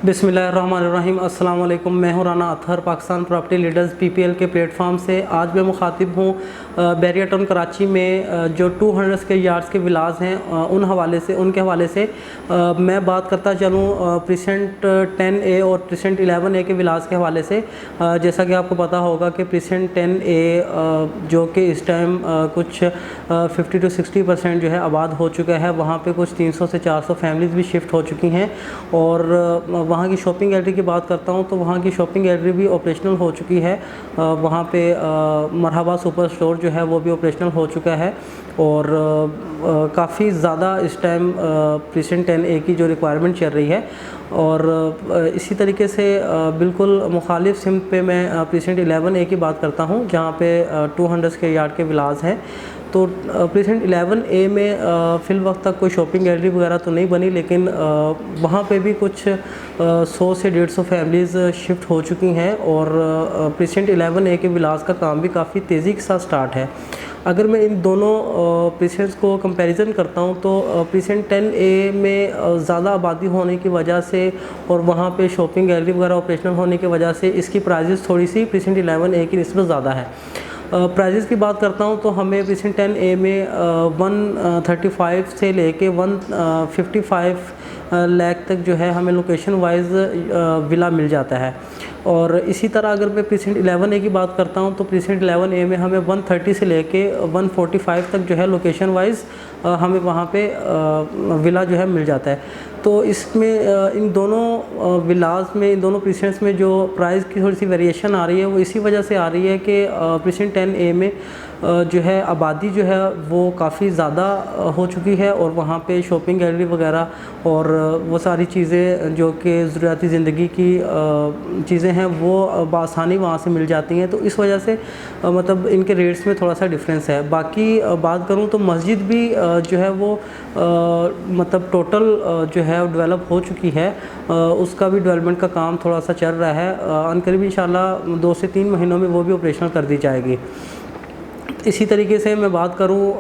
बिस्मिल्लाहिर्रहमानिर्रहीम। अस्सलाम वालेकुम। मैं हूं Rana Athar, Pakistan property leaders PPL के प्लेटफॉर्म से। आज मैं मुखातिब हूं बैरिया टाउन कराची में जो 200 के यार्ड्स के विलास हैं उनके हवाले से मैं बात करता चलूं प्रीसेंट 10A और प्रीसेंट 11A के विलास के हवाले से। जैसा कि आपको पता होगा कि प्रीसेंट 10A जो कि इस टाइम कुछ 50 to 60% जो है आबाद हो चुका है। वहाँ पे कुछ 300 से 400 फैमिलीज़ भी शिफ्ट हो चुकी हैं। और वहाँ की शॉपिंग गैलरी की बात करता हूँ तो वहाँ की शॉपिंग गैलरी भी ऑपरेशनल हो चुकी है। वहाँ पे मरहबा सुपर स्टोर जो है वो भी ऑपरेशनल हो चुका है। और काफ़ी ज़्यादा इस टाइम प्रीसेंट 10A की जो रिक्वायरमेंट चल रही है। और इसी तरीके से बिल्कुल मुखालिफ सिमत पे मैं प्रीसेंट 11A की बात करता हूँ, जहाँ पे 200 के यार्ड के विलास हैं। तो प्रीसेंट 11A में फ़िल वक्त तक कोई शॉपिंग गैलरी वगैरह तो नहीं बनी, लेकिन वहाँ पे भी कुछ 100 से 150 फैमिलीज़ शिफ्ट हो चुकी हैं। और प्रीसेंट 11A के विलास का काम भी काफ़ी तेज़ी के साथ स्टार्ट है। अगर मैं इन दोनों प्रीसेंट्स को कंपैरिजन करता हूं तो प्रीसेंट 10A में ज़्यादा आबादी होने की वजह से और वहां पे शॉपिंग गैलरी वगैरह ऑपरेशनल होने की वजह से इसकी प्राइजेस थोड़ी सी प्रीसेंट 11A की निस्बत ज़्यादा है। प्राइजेस की बात करता हूं तो हमें प्रीसेंट 10A में 135 से लेके 155 लाख तक जो है हमें लोकेशन वाइज विला मिल जाता है। और इसी तरह अगर मैं प्रीसेंट 11A की बात करता हूं तो प्रीसेंट 11A में हमें 130 से लेके 145 तक जो है लोकेशन वाइज हमें वहां पे विला जो है मिल जाता है। तो इसमें इन दोनों विलास में, इन दोनों प्रीसेंट्स में जो प्राइस की थोड़ी सी वेरिएशन आ रही है वो इसी वजह से आ रही है कि प्रीसेंट 10A में जो है आबादी जो है वो काफ़ी ज़्यादा हो चुकी है। और वहाँ पे शॉपिंग गैलरी वगैरह और वो सारी चीज़ें जो कि ज़रूरियाती ज़िंदगी की चीज़ें हैं वो बआसानी वहाँ से मिल जाती हैं। तो इस वजह से मतलब इनके रेट्स में थोड़ा सा डिफरेंस है। बाकी बात करूँ तो मस्जिद भी जो है वो मतलब टोटल जो है डेवलप हो चुकी है। उसका भी डेवलपमेंट का काम थोड़ा सा चल रहा है। अनकरीब इंशाल्लाह 2 से 3 महीनों में वो भी ऑपरेशनल कर दी जाएगी। इसी तरीके से मैं बात करूँ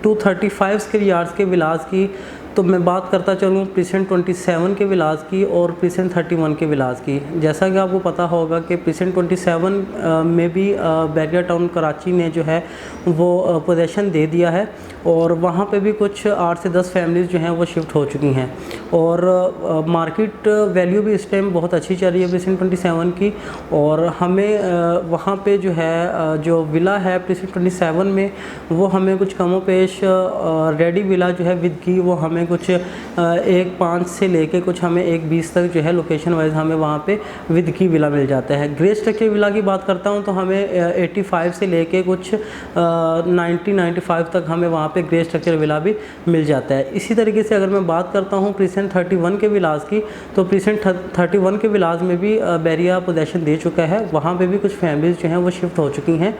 235 के यार्ड्स के विलास की, तो मैं बात करता चलूँ प्रीसेंट 27 के विलास की और प्रीसेंट 31 के विलास की। जैसा कि आपको पता होगा कि प्रीसेंट 27 में भी बैरिया टाउन कराची ने जो है वो पोजीशन दे दिया है। और वहाँ पे भी कुछ 8 से 10 फैमिलीज़ जो हैं वो शिफ्ट हो चुकी हैं। और मार्केट वैल्यू भी इस टाइम बहुत अच्छी चल रही है प्रीसेंट 27 की। और हमें वहाँ पे जो है जो विला है प्रीसेंट 27 में वो हमें कुछ कमो पेश रेडी विला जो है विद की वो हमें कुछ 1.5 से लेके कुछ हमें 1.20 तक जो है लोकेशन वाइज हमें वहाँ पे विद की विला मिल जाता है। ग्रे स्ट्रक्चर विला की बात करता हूँ तो हमें 85 से लेके कुछ 90-95 तक हमें वहाँ पे ग्रे स्ट्रक्चर विला भी मिल जाता है। इसी तरीके से अगर मैं बात करता हूँ प्रीसेंट 31 के विलास की, तो प्रीसेंट 31 के विलास में भी बैरिया पोजीशन दे चुका है। वहाँ पे भी कुछ फैमिलीज़ जो हैं वो शिफ्ट हो चुकी हैं।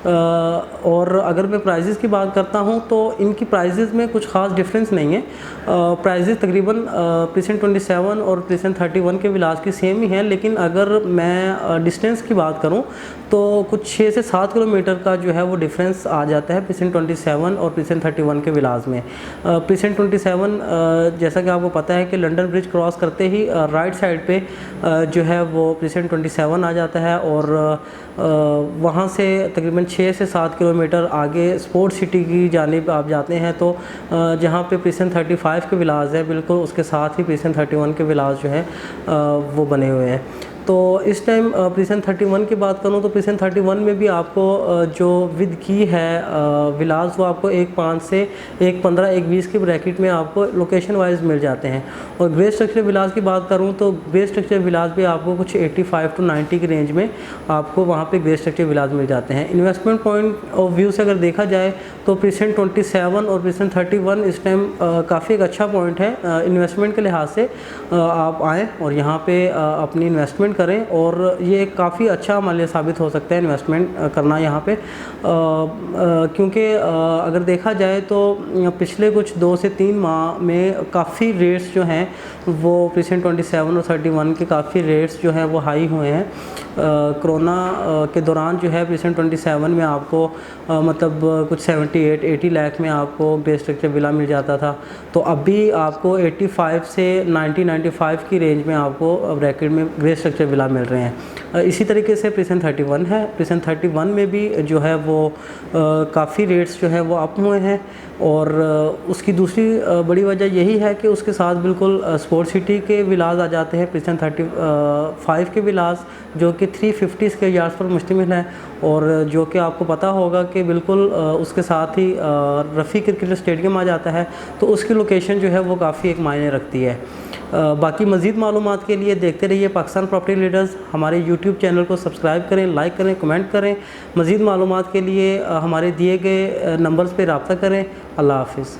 और अगर मैं प्राइजेज़ की बात करता हूँ तो इनकी प्राइजेज़ में कुछ ख़ास डिफरेंस नहीं है। प्राइजेज़ तकरीबन प्रीसेंट 27 और प्रीसेंट 31 के विलास की सेम ही हैं। लेकिन अगर मैं डिस्टेंस की बात करूँ तो कुछ 6 से 7 किलोमीटर का जो है वो डिफरेंस आ जाता है प्रीसेंट 27 और प्रीसेंट 31 के विलास में। प्रीसेंट 27 जैसा कि आपको पता है कि लंदन ब्रिज क्रॉस करते ही राइट साइड पे जो है वो प्रीसेंट 27 आ जाता है। और वहाँ से तकरीबन 6 से 7 किलोमीटर आगे स्पोर्ट सिटी की जानिब आप जाते हैं तो जहाँ पे प्रीसेंट 35 के विलास है बिल्कुल उसके साथ ही प्रीसेंट 31 के विलास जो हैं वो बने हुए हैं। तो इस टाइम प्रीसेंट 31 की बात करूँ तो प्रीसेंट 31 में भी आपको जो विद की है विलास वो आपको 1.5 से 1.15 1.20 के ब्रैकेट में आपको लोकेशन वाइज मिल जाते हैं। और ग्रे स्ट्रक्चर विलास की बात करूँ तो ग्रे स्ट्रक्चर विलास भी आपको कुछ 85 to 90 की रेंज में आपको वहाँ पे ग्रे स्ट्रक्चर विलास मिल जाते हैं। इन्वेस्टमेंट पॉइंट ऑफ व्यू से अगर देखा जाए तो प्रीसेंट 27 और प्रीसेंट 31 इस टाइम काफ़ी एक अच्छा पॉइंट है इन्वेस्टमेंट के लिहाज से। आप आएँ और यहाँ पे अपनी इन्वेस्टमेंट करें और ये काफ़ी अच्छा हमारे लिए साबित हो सकता है इन्वेस्टमेंट करना यहाँ पे, क्योंकि अगर देखा जाए तो पिछले कुछ 2 से 3 माह में काफ़ी रेट्स जो हैं वो प्रीसेंट 27 और 31 के काफ़ी रेट्स जो हैं वो हाई हुए हैं। कोरोना के दौरान जो है प्रीसेंट 27 में आपको मतलब कुछ 78-80 लाख में आपको ग्रे स्ट्रक्चर विला मिल जाता था, तो अभी आपको 85 से 90-95 की रेंज में आपको ब्रैकेट में ग्रे स्ट्रक्चर विला मिल रहे हैं। इसी तरीके से प्रीसेंट 31 है, प्रीसेंट 31 में भी जो है वो काफ़ी रेट्स जो है वो अप हुए हैं और उसकी दूसरी बड़ी वजह यही है कि उसके साथ बिल्कुल स्पोर्ट सिटी के विलास आ जाते हैं, प्रीसेंट 35 के विलास जो कि 350 के यार्ड्स पर मुश्तमिल है और जो कि आपको पता होगा कि बिल्कुल उसके साथ ही रफ़ी क्रिकेट स्टेडियम आ जाता है, तो उसकी लोकेशन जो है वो काफ़ी एक मायने रखती है। बाकी मज़ीद मालूमात के लिए देखते रहिए पाकिस्तान प्रॉपर्टी लीडर्स। हमारे यूट्यूब चैनल को सब्सक्राइब करें, लाइक करें, कमेंट करें। मज़ीद मालूमात के लिए हमारे दिए गए नंबर्स पे रब्ता करें। अल्लाह हाफ़िज़।